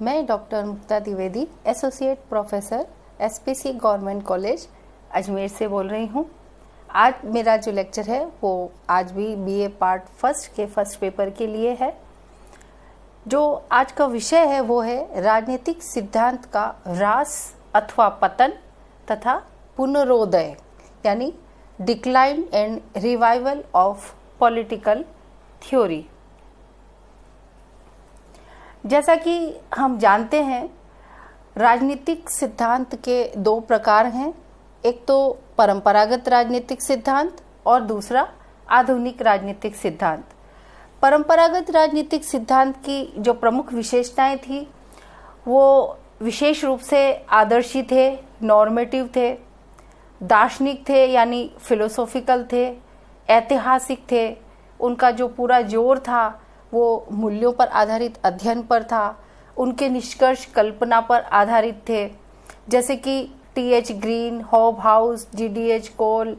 मैं doctor Mukta Dwivedi, associate professor SPC government college Ajmer से बोल रही हूँ। आज मेरा जो लेक्चर है वो आज भी बीए पार्ट फर्स्ट के फर्स्ट पेपर के लिए है। जो आज का विषय है वो है राजनीतिक सिद्धांत का ह्रास अथवा पतन तथा पुनरोदय, यानी decline and revival of political theory. जैसा कि हम जानते हैं, राजनीतिक सिद्धांत के दो प्रकार हैं। एक तो परंपरागत राजनीतिक सिद्धांत और दूसरा आधुनिक राजनीतिक सिद्धांत। परंपरागत राजनीतिक सिद्धांत की जो प्रमुख विशेषताएं थी वो विशेष रूप से आदर्शी थे, नॉर्मेटिव थे, दार्शनिक थे यानी फिलोसॉफिकल थे, ऐतिहासिक थे। उनका जो पूरा जोर था वो मूल्यों पर आधारित अध्ययन पर था। उनके निष्कर्ष कल्पना पर आधारित थे, जैसे कि T H. Green, Hobhouse, G D H. Cole,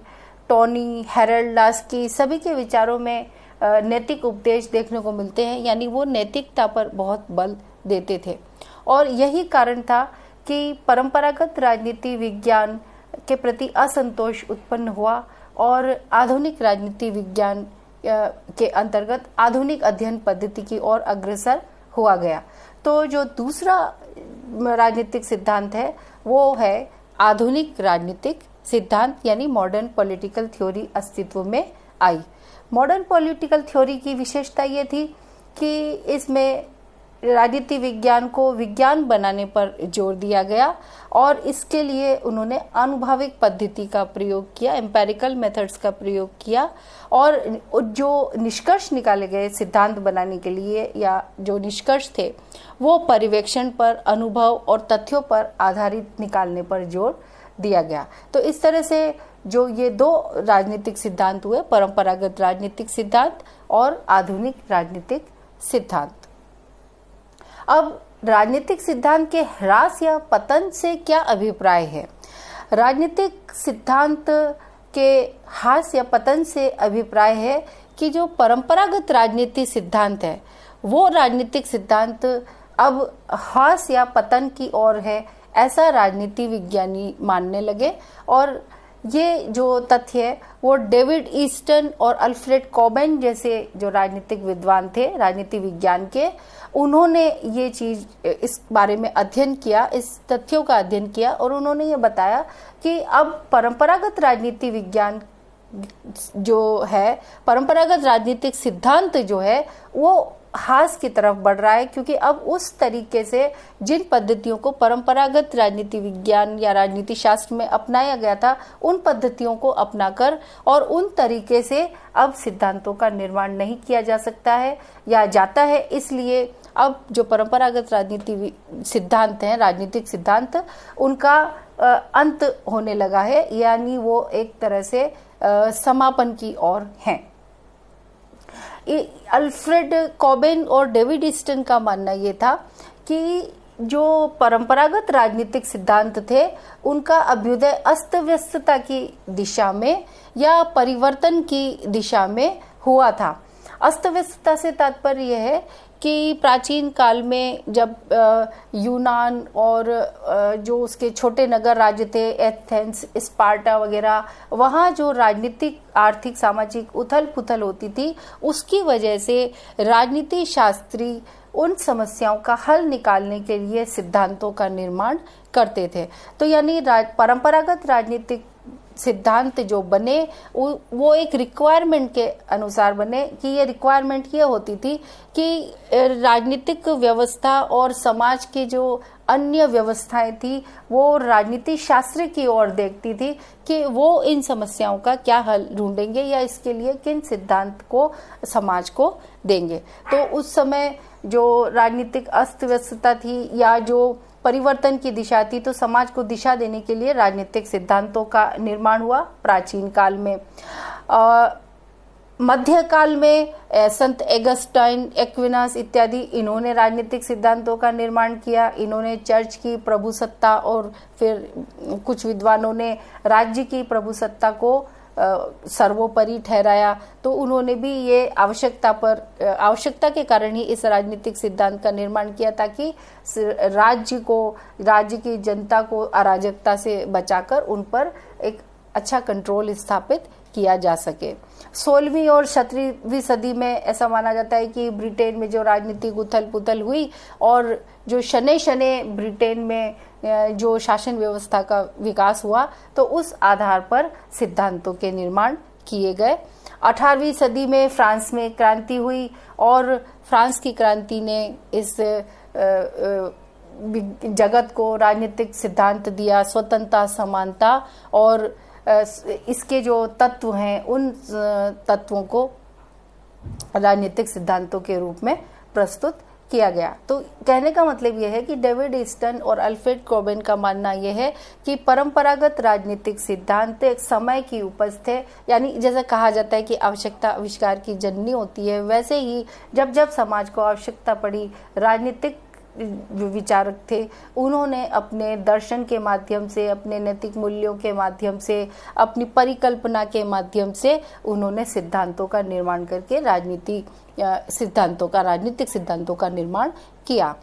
Tawney, Harold Laski, सभी के विचारों में नैतिक उपदेश देखने को मिलते हैं, यानी वो नैतिकता पर बहुत बल देते थे। और यही कारण था कि परंपरागत राजनीति विज्ञान के प्रति असंतोष उत्पन्न हुआ और आधुनिक राजनीति विज्ञान के अंतर्गत आधुनिक अध्ययन पद्धति की ओर अग्रसर हुआ गया। तो जो दूसरा राजनीतिक सिद्धांत है वो है आधुनिक राजनीतिक सिद्धांत, यानी मॉडर्न पॉलिटिकल थ्योरी अस्तित्व में आई। मॉडर्न पॉलिटिकल थ्योरी की विशेषता ये थी कि इसमें राजनीति विज्ञान को विज्ञान बनाने पर जोर दिया गया और इसके लिए उन्होंने आनुभविक पद्धति का प्रयोग किया, एम्पेरिकल मेथड्स का प्रयोग किया। और जो निष्कर्ष निकाले गए सिद्धांत बनाने के लिए या जो निष्कर्ष थे वो पर्यवेक्षण पर, अनुभव और तथ्यों पर आधारित निकालने पर जोर दिया गया। तो इस तरह से जो ये दो राजनीतिक सिद्धांत हुए, परंपरागत राजनीतिक सिद्धांत और आधुनिक राजनीतिक सिद्धांत। अब राजनीतिक सिद्धांत के ह्रास या पतन से क्या अभिप्राय है? राजनीतिक सिद्धांत के ह्रास या पतन से अभिप्राय है कि जो परंपरागत राजनीतिक सिद्धांत है वो राजनीतिक सिद्धांत अब ह्रास या पतन की ओर है, ऐसा राजनीति विज्ञानी मानने लगे। और ये जो तथ्य है वो डेविड ईस्टन और अल्फ्रेड कॉबेन जैसे जो राजनीतिक विद्वान थे राजनीति विज्ञान के, उन्होंने ये चीज इस बारे में अध्ययन किया, इस तथ्यों का अध्ययन किया और उन्होंने ये बताया कि अब परंपरागत राजनीति विज्ञान जो है, परंपरागत राजनीतिक सिद्धांत जो है वो ह्रास की तरफ बढ़ रहा है, क्योंकि अब उस तरीके से जिन पद्धतियों को परंपरागत राजनीति विज्ञान या राजनीति शास्त्र में अपनाया गया था उन पद्धतियों को अपनाकर और उन तरीके से अब सिद्धांतों का निर्माण नहीं किया जा सकता है या जाता है। इसलिए अब जो परंपरागत राजनीति सिद्धांत हैं, राजनीतिक सिद्धांत, उनका अंत होने लगा है, यानी वो एक तरह से समापन की ओर हैं। अल्फ्रेड कॉबेन और डेविड ईस्टन का मानना ये था कि जो परंपरागत राजनीतिक सिद्धांत थे उनका अभ्युदय अस्त व्यस्तता की दिशा में या परिवर्तन की दिशा में हुआ था। अस्त व्यस्तता से तात्पर्य यह है कि प्राचीन काल में जब यूनान और जो उसके छोटे नगर राज्य थे, एथेंस, स्पार्टा वगैरह, वहाँ जो राजनीतिक, आर्थिक, सामाजिक उथल पुथल होती थी, उसकी वजह से राजनीति शास्त्री उन समस्याओं का हल निकालने के लिए सिद्धांतों का निर्माण करते थे। तो यानी परंपरागत राजनीतिक सिद्धांत जो बने वो एक रिक्वायरमेंट के अनुसार बने कि ये रिक्वायरमेंट ये होती थी कि राजनीतिक व्यवस्था और समाज की जो अन्य व्यवस्थाएं थी वो राजनीति शास्त्र की ओर देखती थी कि वो इन समस्याओं का क्या हल ढूंढेंगे या इसके लिए किन सिद्धांत को समाज को देंगे। तो उस समय जो राजनीतिक अस्त व्यस्तता थी या जो परिवर्तन की दिशा थी, तो समाज को दिशा देने के लिए राजनीतिक सिद्धांतों का निर्माण हुआ प्राचीन काल में। मध्यकाल में संत एगस्टाइन, एक्विनास इत्यादि, इन्होंने राजनीतिक सिद्धांतों का निर्माण किया। इन्होंने चर्च की प्रभुसत्ता और फिर कुछ विद्वानों ने राज्य की प्रभुसत्ता को सर्वोपरि ठहराया। तो उन्होंने भी ये आवश्यकता के कारण ही इस राजनीतिक सिद्धांत का निर्माण किया, ताकि राज्य की जनता को अराजकता से बचाकर उन पर एक अच्छा कंट्रोल स्थापित किया जा सके। 16वीं और 17वीं सदी में ऐसा माना जाता है कि ब्रिटेन में जो राजनीतिक उथल पुथल हुई और जो शनै शनै ब्रिटेन में जो शासन व्यवस्था का विकास हुआ, तो उस आधार पर सिद्धांतों के निर्माण किए गए। 18वीं सदी में फ्रांस में क्रांति हुई और फ्रांस की क्रांति ने इस जगत को राजनीतिक सिद्धांत दिया, स्वतंत्रता, समानता, और इसके जो तत्व हैं उन तत्वों को राजनीतिक सिद्धांतों के रूप में प्रस्तुत किया गया। तो कहने का मतलब यह है कि डेविड ईस्टन और अल्फ्रेड कोबेन का मानना यह है कि परंपरागत राजनीतिक सिद्धांत एक समय की उपज थे, यानी जैसे कहा जाता है कि आवश्यकता आविष्कार की जननी होती है, वैसे ही जब जब समाज को आवश्यकता पड़ी, राजनीतिक जो विचारक थे उन्होंने अपने दर्शन के माध्यम से, अपने नैतिक मूल्यों के माध्यम से, अपनी परिकल्पना के माध्यम से उन्होंने सिद्धांतों का निर्माण करके राजनीतिक सिद्धांतों का निर्माण किया।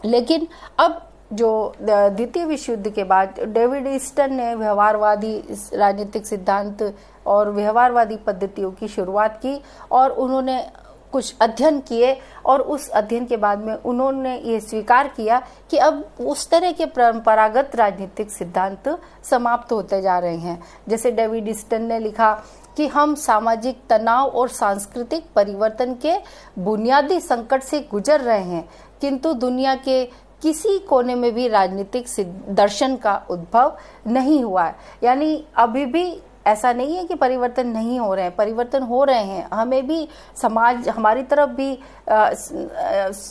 लेकिन अब जो द्वितीय विश्व युद्ध के बाद डेविड ईस्टन ने व्यवहारवादी राजनीतिक सिद्धांत और व्यवहारवादी पद्धतियों की शुरुआत की और उन्होंने कुछ अध्ययन किए, और उस अध्ययन के बाद में उन्होंने ये स्वीकार किया कि अब उस तरह के परंपरागत राजनीतिक सिद्धांत समाप्त होते जा रहे हैं। जैसे डेविड ईस्टन ने लिखा कि हम सामाजिक तनाव और सांस्कृतिक परिवर्तन के बुनियादी संकट से गुजर रहे हैं, किंतु दुनिया के किसी कोने में भी राजनीतिक दर्शन का उद्भव नहीं हुआ है। यानी अभी भी ऐसा नहीं है कि परिवर्तन नहीं हो रहे हैं, परिवर्तन हो रहे हैं। हमें भी समाज हमारी तरफ भी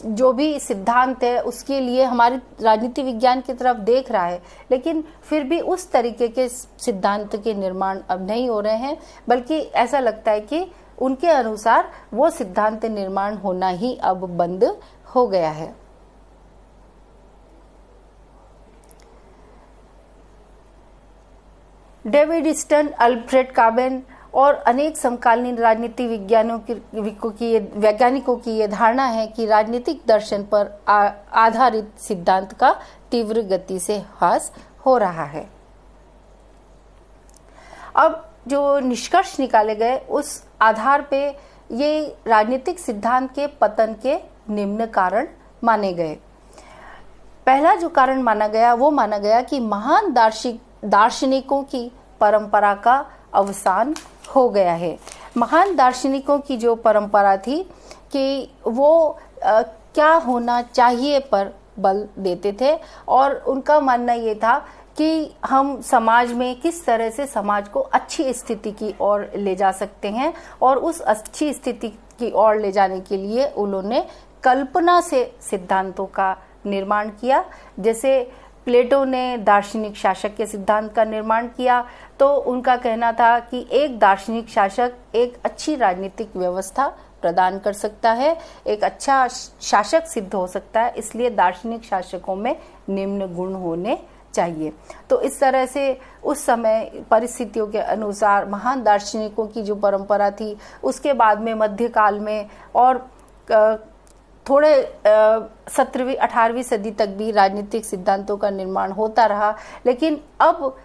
जो भी सिद्धांत है उसके लिए हमारी राजनीति विज्ञान की तरफ देख रहा है, लेकिन फिर भी उस तरीके के सिद्धांत के निर्माण अब नहीं हो रहे हैं, बल्कि ऐसा लगता है कि उनके अनुसार वो सिद्धांत निर्माण होना ही अब बंद हो गया है। डेविड ईस्टन, अल्फ्रेड कोबेन और अनेक समकालीन राजनीति वैज्ञानिकों की ये धारणा है कि राजनीतिक दर्शन पर आधारित सिद्धांत का तीव्र गति से ह्रास हो रहा है। अब जो निष्कर्ष निकाले गए उस आधार पे ये राजनीतिक सिद्धांत के पतन के निम्न कारण माने गए। पहला जो कारण माना गया वो माना गया कि महान दार्शनिकों की परंपरा का अवसान हो गया है। महान दार्शनिकों की जो परंपरा थी कि वो क्या होना चाहिए पर बल देते थे, और उनका मानना ये था कि हम समाज में किस तरह से समाज को अच्छी स्थिति की ओर ले जा सकते हैं, और उस अच्छी स्थिति की ओर ले जाने के लिए उन्होंने कल्पना से सिद्धांतों का निर्माण किया। जैसे प्लेटो ने दार्शनिक शासक के सिद्धांत का निर्माण किया, तो उनका कहना था कि एक दार्शनिक शासक एक अच्छी राजनीतिक व्यवस्था प्रदान कर सकता है, एक अच्छा शासक सिद्ध हो सकता है, इसलिए दार्शनिक शासकों में निम्न गुण होने चाहिए। तो इस तरह से उस समय परिस्थितियों के अनुसार महान दार्शनिकों की जो परंपरा थी, उसके बाद में मध्यकाल में और थोड़े 17वीं 18वीं सदी तक भी राजनीतिक सिद्धांतों का निर्माण होता रहा, लेकिन अब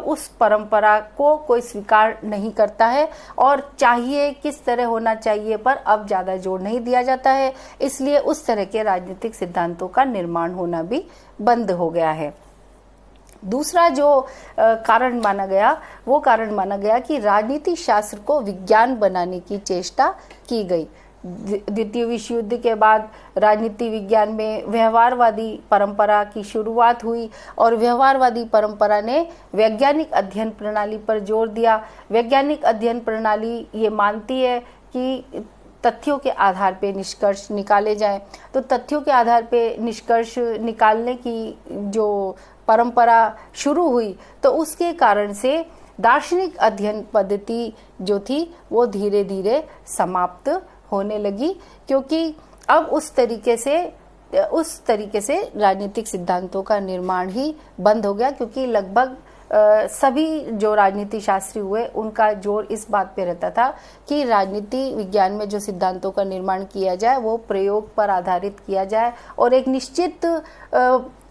उस परंपरा को कोई स्वीकार नहीं करता है, और चाहिए किस तरह होना चाहिए पर अब ज्यादा जोर नहीं दिया जाता है, इसलिए उस तरह के राजनीतिक सिद्धांतों का निर्माण होना भी बंद हो गया है। दूसरा जो कारण माना गया वो कारण माना गया कि राजनीति शास्त्र को विज्ञान बनाने की चेष्टा की गई। द्वितीय विश्व युद्ध के बाद राजनीति विज्ञान में व्यवहारवादी परंपरा की शुरुआत हुई, और व्यवहारवादी परंपरा ने वैज्ञानिक अध्ययन प्रणाली पर जोर दिया। वैज्ञानिक अध्ययन प्रणाली ये मानती है कि तथ्यों के आधार पे निष्कर्ष निकाले जाएं, तो तथ्यों के आधार पे निष्कर्ष निकालने की जो परंपरा शुरू हुई, तो उसके कारण से दार्शनिक अध्ययन पद्धति जो थी वो धीरे धीरे समाप्त होने लगी, क्योंकि अब उस तरीके से राजनीतिक सिद्धांतों का निर्माण ही बंद हो गया, क्योंकि लगभग सभी जो राजनीति शास्त्री हुए उनका जोर इस बात पे रहता था कि राजनीति विज्ञान में जो सिद्धांतों का निर्माण किया जाए वो प्रयोग पर आधारित किया जाए और एक निश्चित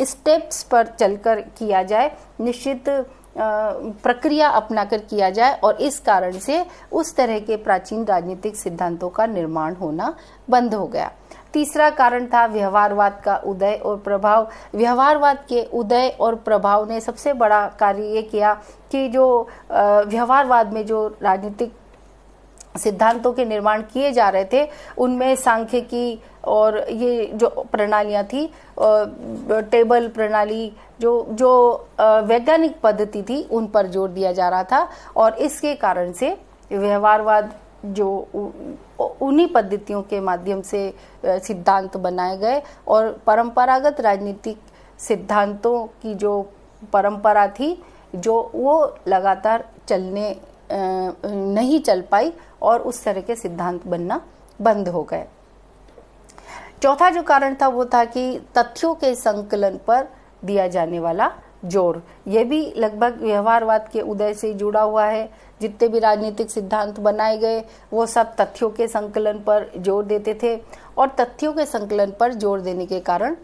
स्टेप्स पर चलकर किया जाए, निश्चित प्रक्रिया अपनाकर किया जाए और इस कारण से उस तरह के प्राचीन राजनीतिक सिद्धांतों का निर्माण होना बंद हो गया। तीसरा कारण था व्यवहारवाद का उदय और प्रभाव। व्यवहारवाद के उदय और प्रभाव ने सबसे बड़ा कार्य ये किया कि जो व्यवहारवाद में जो राजनीतिक सिद्धांतों के निर्माण किए जा रहे थे उनमें सांख्यिकी और ये जो प्रणालियां थी, टेबल प्रणाली, जो वैज्ञानिक पद्धति थी, उन पर जोर दिया जा रहा था और इसके कारण से व्यवहारवाद जो उन्हीं पद्धतियों के माध्यम से सिद्धांत बनाए गए और परंपरागत राजनीतिक सिद्धांतों की जो परंपरा थी जो वो लगातार नहीं चल पाई और उस तरह के सिद्धांत बनना बंद हो गए। चौथा जो कारण था वो था कि तथ्यों के संकलन पर दिया जाने वाला जोर। ये भी लगभग व्यवहारवाद के उदय से जुड़ा हुआ है। जितने भी राजनीतिक सिद्धांत बनाए गए वो सब तथ्यों के संकलन पर जोर देते थे और तथ्यों के संकलन पर जोर देने के कारण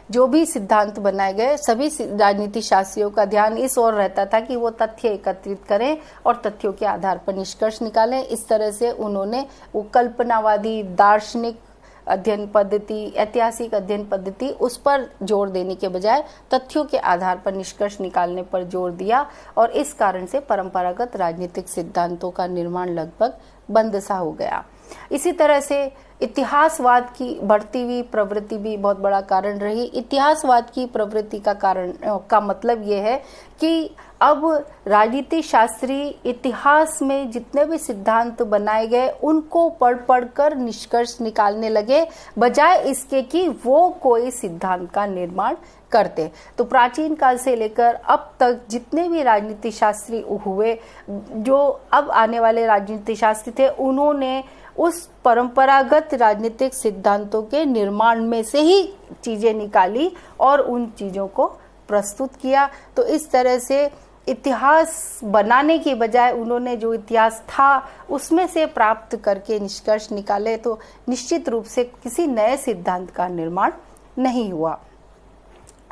जो भी सिद्धांत बनाए गए सभी राजनीति शास्त्रियों का ध्यान इस ओर रहता था कि वो तथ्य एकत्रित करें और तथ्यों के आधार पर निष्कर्ष निकालें। इस तरह से उन्होंने वो कल्पनावादी दार्शनिक अध्ययन पद्धति, ऐतिहासिक अध्ययन पद्धति, उस पर जोर देने के बजाय तथ्यों के आधार पर निष्कर्ष निकालने पर जोर दिया और इस कारण से परंपरागत राजनीतिक सिद्धांतों का निर्माण लगभग बंद सा हो गया। इसी तरह से इतिहासवाद की बढ़ती हुई प्रवृत्ति भी बहुत बड़ा कारण रही। इतिहासवाद की प्रवृत्ति का मतलब ये है कि अब राजनीति शास्त्री इतिहास में जितने भी सिद्धांत बनाए गए उनको पढ़ कर निष्कर्ष निकालने लगे, बजाय इसके कि वो कोई सिद्धांत का निर्माण करते। तो प्राचीन काल से लेकर अब तक जितने भी राजनीति शास्त्री हुए, जो अब आने वाले राजनीति शास्त्री थे, उन्होंने उस परंपरागत राजनीतिक सिद्धांतों के निर्माण में से ही चीजें निकाली और उन चीजों को प्रस्तुत किया। तो इस तरह से इतिहास बनाने की बजाय उन्होंने जो इतिहास था उसमें से प्राप्त करके निष्कर्ष निकाले, तो निश्चित रूप से किसी नए सिद्धांत का निर्माण नहीं हुआ।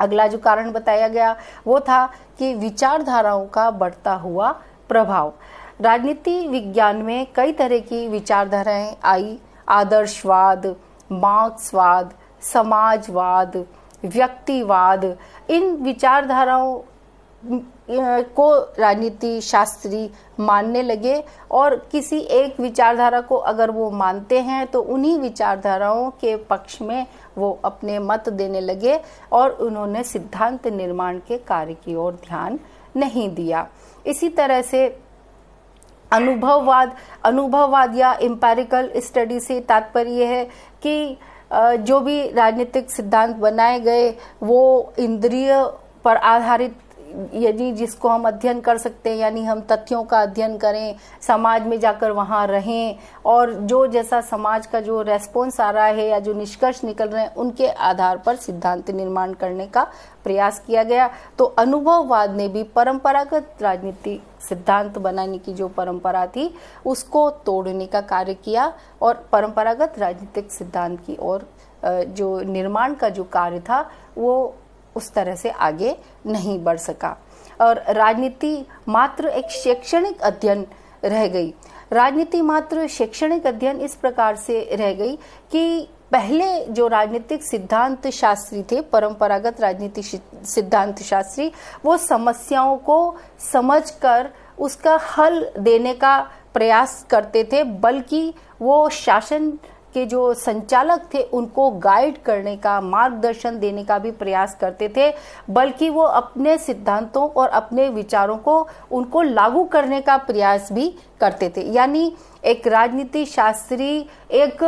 अगला जो कारण बताया गया वो था कि विचारधाराओं का बढ़ता हुआ प्रभाव। राजनीति विज्ञान में कई तरह की विचारधाराएं आई। आदर्शवाद, मार्क्सवाद, समाजवाद, व्यक्तिवाद, इन विचारधाराओं को राजनीति शास्त्री मानने लगे और किसी एक विचारधारा को अगर वो मानते हैं तो उन्हीं विचारधाराओं के पक्ष में वो अपने मत देने लगे और उन्होंने सिद्धांत निर्माण के कार्य की ओर ध्यान नहीं दिया। इसी तरह से अनुभववाद या एम्पिरिकल स्टडी से तात्पर्य है कि जो भी राजनीतिक सिद्धांत बनाए गए वो इंद्रिय पर आधारित, यदि जिसको हम अध्ययन कर सकते हैं, यानी हम तथ्यों का अध्ययन करें, समाज में जाकर वहां रहें और जो जैसा समाज का जो रेस्पॉन्स आ रहा है या जो निष्कर्ष निकल रहे हैं उनके आधार पर सिद्धांत निर्माण करने का प्रयास किया गया। तो अनुभववाद ने भी परंपरागत राजनीति सिद्धांत बनाने की जो परंपरा थी उसको तोड़ने का कार्य किया और परंपरागत राजनीतिक सिद्धांत की ओर जो निर्माण का जो कार्य था वो उस तरह से आगे नहीं बढ़ सका और राजनीति मात्र एक शैक्षणिक अध्ययन रह गई। राजनीति मात्र शैक्षणिक अध्ययन इस प्रकार से रह गई कि पहले जो राजनीतिक सिद्धांत शास्त्री थे, परंपरागत राजनीतिक सिद्धांत शास्त्री, वो समस्याओं को समझकर उसका हल देने का प्रयास करते थे, बल्कि वो शासन के जो संचालक थे उनको गाइड करने का, मार्गदर्शन देने का भी प्रयास करते थे, बल्कि वो अपने सिद्धांतों और अपने विचारों को उनको लागू करने का प्रयास भी करते थे। यानी एक राजनीति शास्त्री एक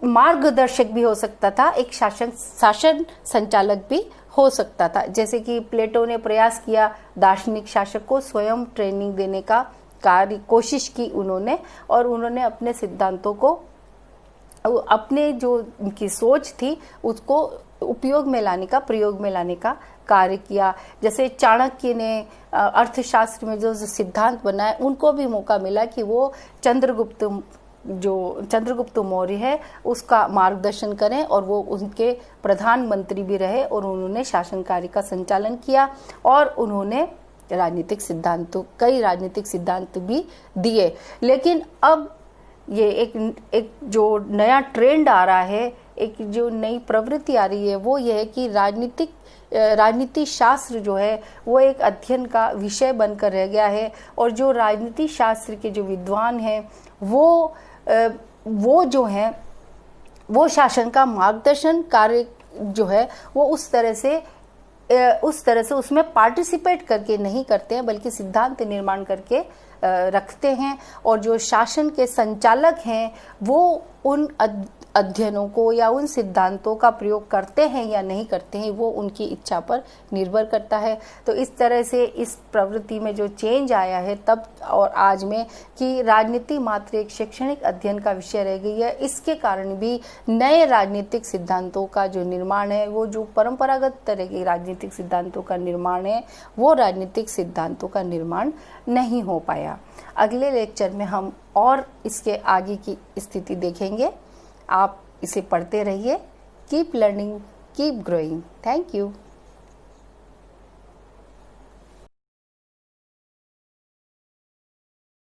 मार्गदर्शक भी हो सकता था, एक शासन संचालक भी हो सकता था। जैसे कि प्लेटो ने प्रयास किया दार्शनिक शासक को स्वयं ट्रेनिंग देने का कोशिश की उन्होंने, और उन्होंने अपने सिद्धांतों को अपने जो उनकी सोच थी उसको उपयोग में लाने का, प्रयोग में लाने का कार्य किया। जैसे चाणक्य ने अर्थशास्त्र में जो सिद्धांत बनाए, उनको भी मौका मिला कि वो चंद्रगुप्त मौर्य है उसका मार्गदर्शन करें, और वो उनके प्रधानमंत्री भी रहे और उन्होंने शासन कार्य का संचालन किया, और उन्होंने कई राजनीतिक सिद्धांत भी दिए। लेकिन अब ये एक जो नया ट्रेंड आ रहा है, एक जो नई प्रवृत्ति आ रही है, वो ये है कि राजनीति शास्त्र जो है वो एक अध्ययन का विषय बनकर रह गया है, और जो राजनीति शास्त्र के जो विद्वान हैं वो जो है वो शासन का मार्गदर्शन कार्य जो है वो उस तरह से उसमें पार्टिसिपेट करके नहीं करते हैं, बल्कि सिद्धांत निर्माण करके रखते हैं। और जो शासन के संचालक हैं वो उन अध्ययनों को या उन सिद्धांतों का प्रयोग करते हैं या नहीं करते हैं, वो उनकी इच्छा पर निर्भर करता है। तो इस तरह से इस प्रवृत्ति में जो चेंज आया है तब और आज में, कि राजनीति मात्र एक शैक्षणिक अध्ययन का विषय रह गई है, इसके कारण भी नए राजनीतिक सिद्धांतों का जो निर्माण है, वो जो परंपरागत तरह के राजनीतिक सिद्धांतों का निर्माण है, वो राजनीतिक सिद्धांतों का निर्माण नहीं हो पाया। अगले लेक्चर में हम और इसके आगे की स्थिति देखेंगे। आप इसे पढ़ते रहिए। Keep learning, keep growing. Thank you.